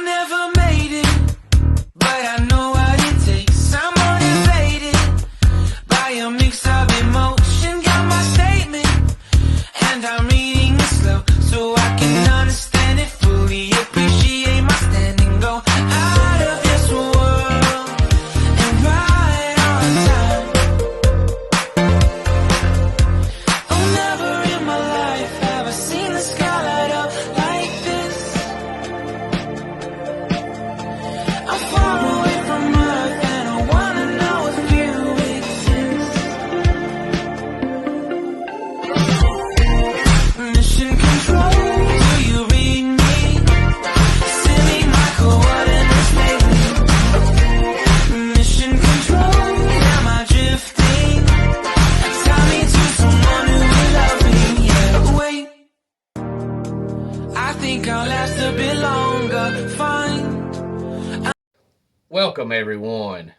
never made it, but I know what it takes. I'm motivated by a mix of emotion. Got my statement, and I'm reading it slow so I can understand it fully. Appreciate my standing, go out of this world and right on time. Oh, never in my life have I seen the sky light up like this. I'm far away from Earth and I wanna know if you exist. Mission control, do you read me? Send me my coordinates lately. Mission control, am I drifting? Tie me to someone who will love me, yeah. Wait, I think I'll last a bit longer. Fine. Welcome everyone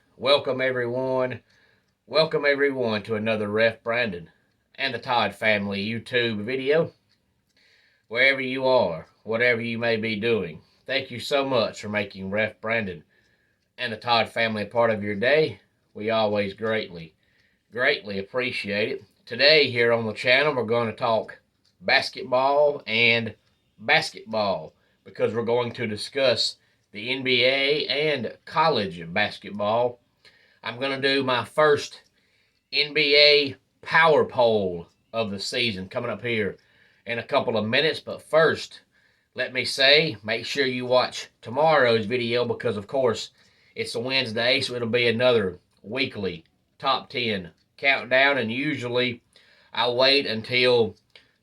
to another Ref Brandon and the Todd family YouTube video. Wherever you are, whatever you may be doing, thank you so much for making Ref Brandon and the Todd family a part of your day. We always greatly appreciate it. Today here on the channel we're going to talk basketball because we're going to discuss the NBA and college basketball. I'm going to do my first NBA power poll of the season coming up here in a couple of minutes. But first, let me say, make sure you watch tomorrow's video because, of course, it's a Wednesday, so it'll be another weekly top 10 countdown. And usually I wait until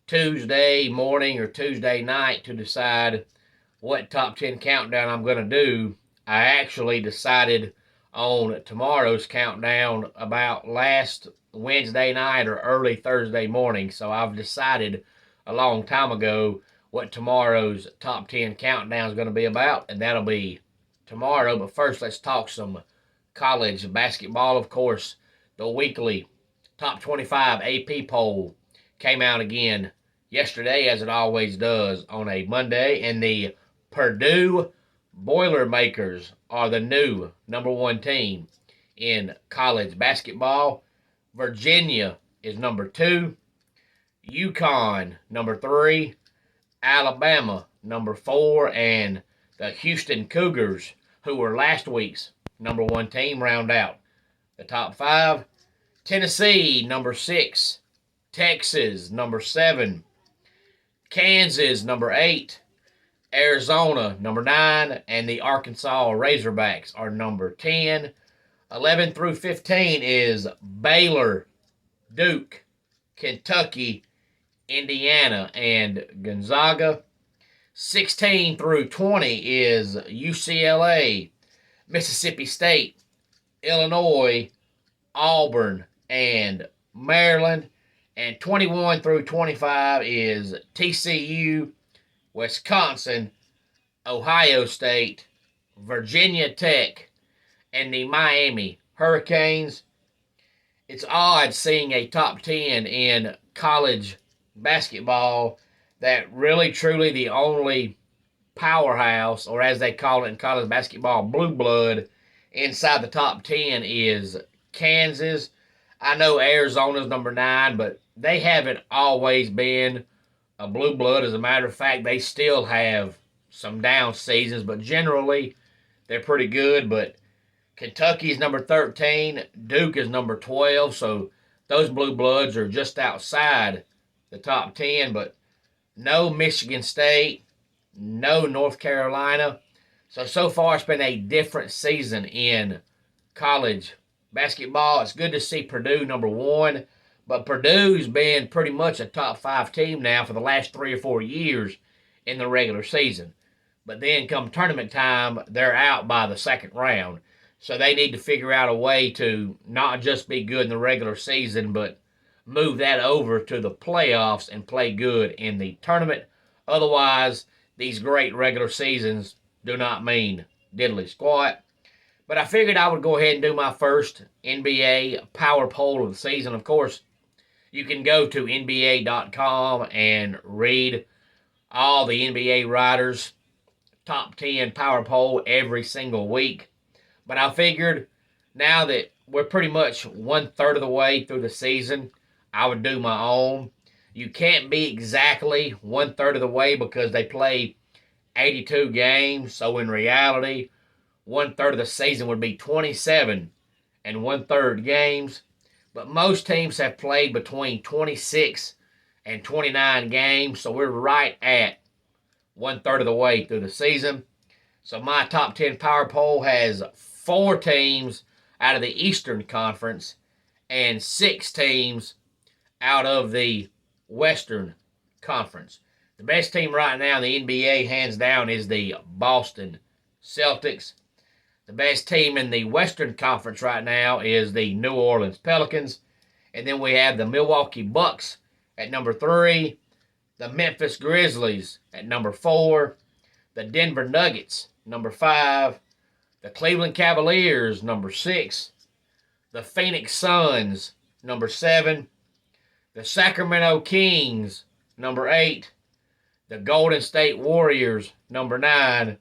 Tuesday morning or Tuesday night to decide what top 10 countdown I'm going to do. I actually decided on tomorrow's countdown about last Wednesday night or early Thursday morning. So I've decided a long time ago what tomorrow's top 10 countdown is going to be about, and that'll be tomorrow. But first, let's talk some college basketball. Of course, the weekly top 25 AP poll came out again yesterday, as it always does on a Monday, and the Purdue Boilermakers are the new #1 team in college basketball. Virginia is number 2. UConn, number 3. Alabama, number 4. And the Houston Cougars, who were last week's #1 team, round out the top 5. Tennessee, number 6. Texas, number 7. Kansas, number 8. Arizona, number 9, and the Arkansas Razorbacks are number 10. 11 through 15 is Baylor, Duke, Kentucky, Indiana, and Gonzaga. 16 through 20 is UCLA, Mississippi State, Illinois, Auburn, and Maryland. And 21 through 25 is TCU, Wisconsin, Ohio State, Virginia Tech, and the Miami Hurricanes. It's odd seeing a top 10 in college basketball that really truly the only powerhouse, or as they call it in college basketball, blue blood, inside the top 10 is Kansas. I know Arizona's number 9, but they haven't always been a blue blood. As a matter of fact, they still have some down seasons, but generally they're pretty good. But Kentucky's number 13, Duke is number 12, so those blue bloods are just outside the top 10. But no Michigan State, no North Carolina. So far it's been a different season in college basketball. It's good to see Purdue number 1. But Purdue's been pretty much a top 5 team now for the last 3 or 4 years in the regular season. But then come tournament time, they're out by the second round. So they need to figure out a way to not just be good in the regular season, but move that over to the playoffs and play good in the tournament. Otherwise, these great regular seasons do not mean diddly squat. But I figured I would go ahead and do my first NBA power poll of the season. Of course, you can go to NBA.com and read all the NBA writers' top 10 power poll every single week. But I figured now that we're pretty much 1/3 of the way through the season, I would do my own. You can't be exactly 1/3 of the way because they play 82 games. So in reality, 1/3 of the season would be 27 and 1/3 games. But most teams have played between 26 and 29 games. So we're right at 1/3 of the way through the season. So my top 10 power poll has 4 teams out of the Eastern Conference and 6 teams out of the Western Conference. The best team right now in the NBA, hands down, is the Boston Celtics. The best team in the Western Conference right now is the New Orleans Pelicans. And then we have the Milwaukee Bucks at number 3, the Memphis Grizzlies at number 4, the Denver Nuggets, number 5, the Cleveland Cavaliers, number 6, the Phoenix Suns, number 7, the Sacramento Kings, number 8, the Golden State Warriors, number 9,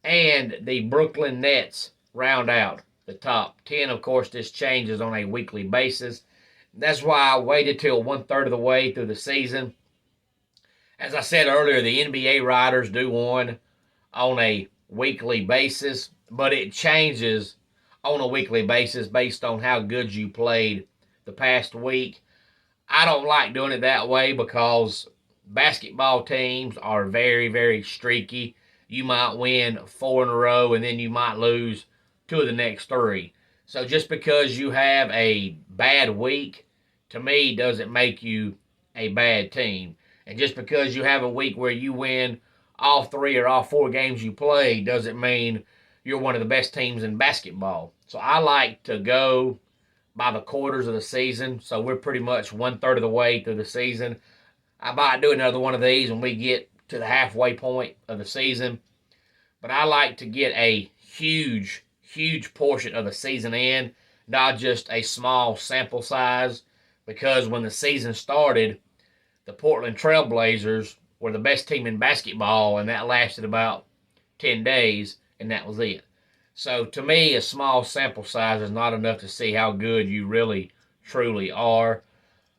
and the Brooklyn Nets round out the top 10. Of course, this changes on a weekly basis. That's why I waited till 1/3 of the way through the season. As I said earlier, the NBA writers do one on a weekly basis, but it changes on a weekly basis based on how good you played the past week. I don't like doing it that way because basketball teams are very, very streaky. You might win 4 in a row and then you might lose 2 of the next 3. So just because you have a bad week, to me, doesn't make you a bad team. And just because you have a week where you win all 3 or all 4 games you play doesn't mean you're one of the best teams in basketball. So I like to go by the quarters of the season. So we're pretty much 1/3 of the way through the season. I might do another one of these when we get to the halfway point of the season. But I like to get a huge, huge portion of the season in, not just a small sample size. Because when the season started, the Portland Trail Blazers were the best team in basketball, and that lasted about 10 days, and that was it. So to me, a small sample size is not enough to see how good you really, truly are.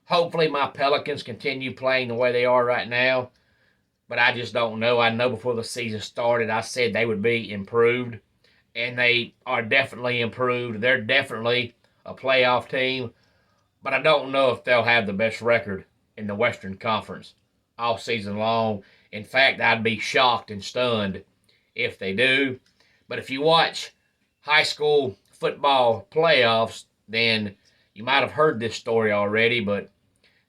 Hopefully my Pelicans continue playing the way they are right now, but I just don't know. I know before the season started, I said they would be improved, and they are definitely improved. They're definitely a playoff team, but I don't know if they'll have the best record in the Western Conference all season long. In fact, I'd be shocked and stunned if they do. But if you watch high school football playoffs, then you might have heard this story already, but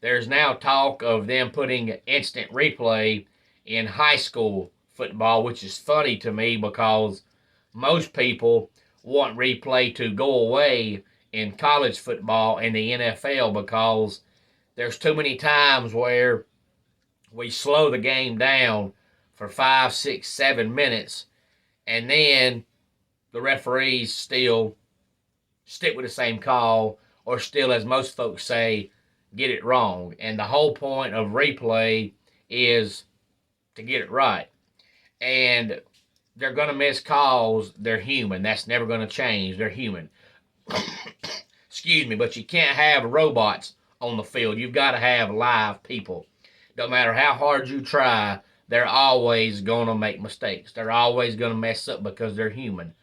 there's now talk of them putting instant replay in high school football, which is funny to me because most people want replay to go away in college football and the NFL because there's too many times where we slow the game down for 5, 6, 7 minutes, and then the referees still stick with the same call, or still, as most folks say, get it wrong. And the whole point of replay is to get it right. And they're going to miss calls. They're human. That's never going to change. They're human. Excuse me, but you can't have robots on the field. You've got to have live people. No matter how hard you try, they're always going to make mistakes. They're always going to mess up because they're human.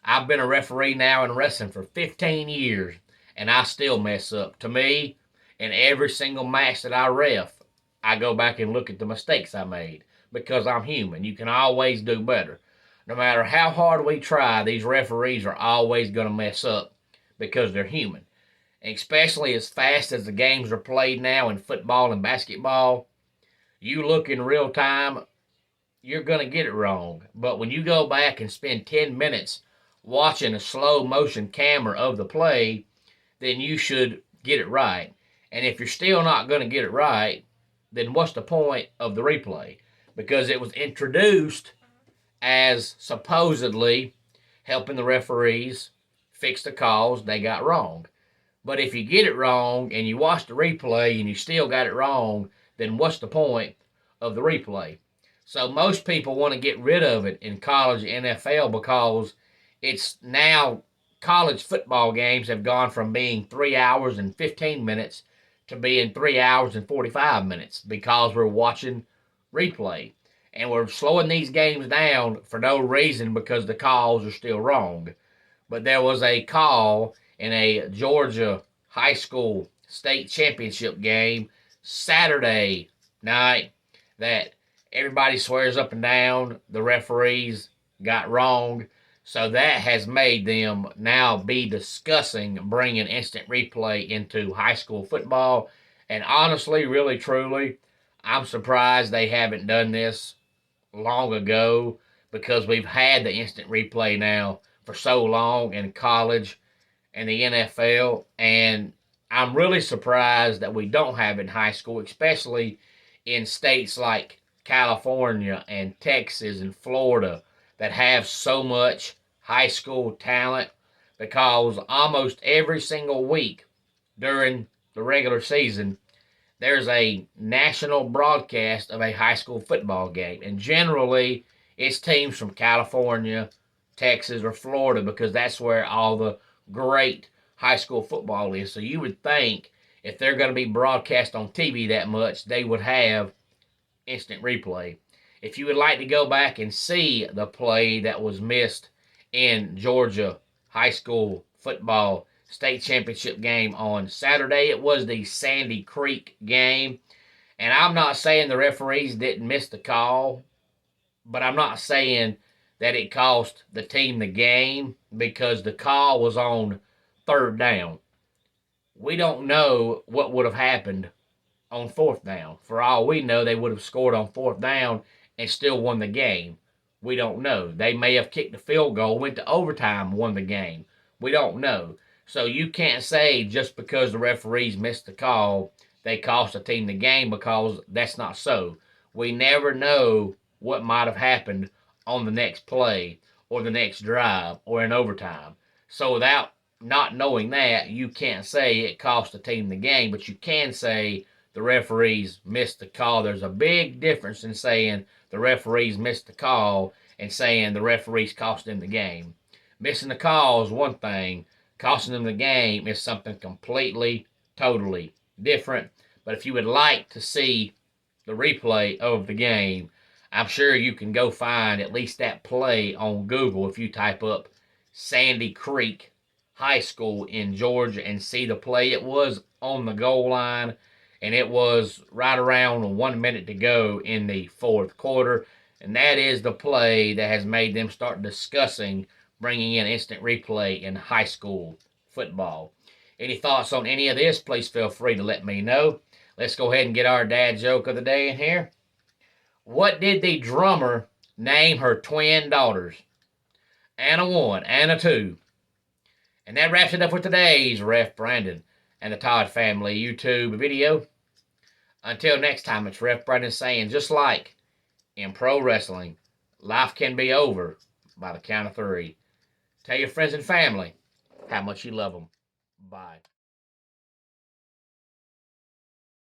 I've been a referee now in wrestling for 15 years, and I still mess up. To me, in every single match that I ref, I go back and look at the mistakes I made because I'm human. You can always do better. No matter how hard we try, these referees are always going to mess up because they're human. And especially as fast as the games are played now in football and basketball, you look in real time, you're going to get it wrong. But when you go back and spend 10 minutes watching a slow motion camera of the play, then you should get it right. And if you're still not going to get it right, then what's the point of the replay? Because it was introduced as supposedly helping the referees fix the calls they got wrong. But if you get it wrong and you watch the replay and you still got it wrong, then what's the point of the replay? So most people want to get rid of it in college and NFL because it's now college football games have gone from being 3 hours and 15 minutes to being 3 hours and 45 minutes because we're watching replay. And we're slowing these games down for no reason because the calls are still wrong. But there was a call in a Georgia high school state championship game Saturday night that everybody swears up and down the referees got wrong. So that has made them now be discussing bringing instant replay into high school football. And honestly, really, truly, I'm surprised they haven't done this long ago because we've had the instant replay now for so long in college and the NFL. And I'm really surprised that we don't have it in high school, especially in states like California and Texas and Florida that have so much high school talent, because almost every single week during the regular season there's a national broadcast of a high school football game. And generally, it's teams from California, Texas, or Florida because that's where all the great high school football is. So you would think if they're going to be broadcast on TV that much, they would have instant replay. If you would like to go back and see the play that was missed in Georgia high school football state championship game on Saturday, it was the Sandy Creek game. And I'm not saying the referees didn't miss the call, but I'm not saying that it cost the team the game because the call was on third down. We don't know what would have happened on fourth down. For all we know, they would have scored on fourth down and still won the game. We don't know. They may have kicked the field goal, went to overtime, won the game. We don't know. So you can't say just because the referees missed the call, they cost the team the game, because that's not so. We never know what might have happened on the next play or the next drive or in overtime. So without not knowing that, you can't say it cost the team the game, but you can say the referees missed the call. There's a big difference in saying the referees missed the call and saying the referees cost them the game. Missing the call is one thing. Costing them the game is something completely, totally different. But if you would like to see the replay of the game, I'm sure you can go find at least that play on Google if you type up Sandy Creek High School in Georgia and see the play. It was on the goal line, and it was right around 1 minute to go in the fourth quarter. And that is the play that has made them start discussing bringing in instant replay in high school football. Any thoughts on any of this, please feel free to let me know. Let's go ahead and get our dad joke of the day in here. What did the drummer name her twin daughters? Anna 1, Anna 2. And that wraps it up for today's Ref Brandon and the Todd family YouTube video. Until next time, it's Ref Brandon saying, just like in pro wrestling, life can be over by the count of 3. Tell your friends and family how much you love them. Bye.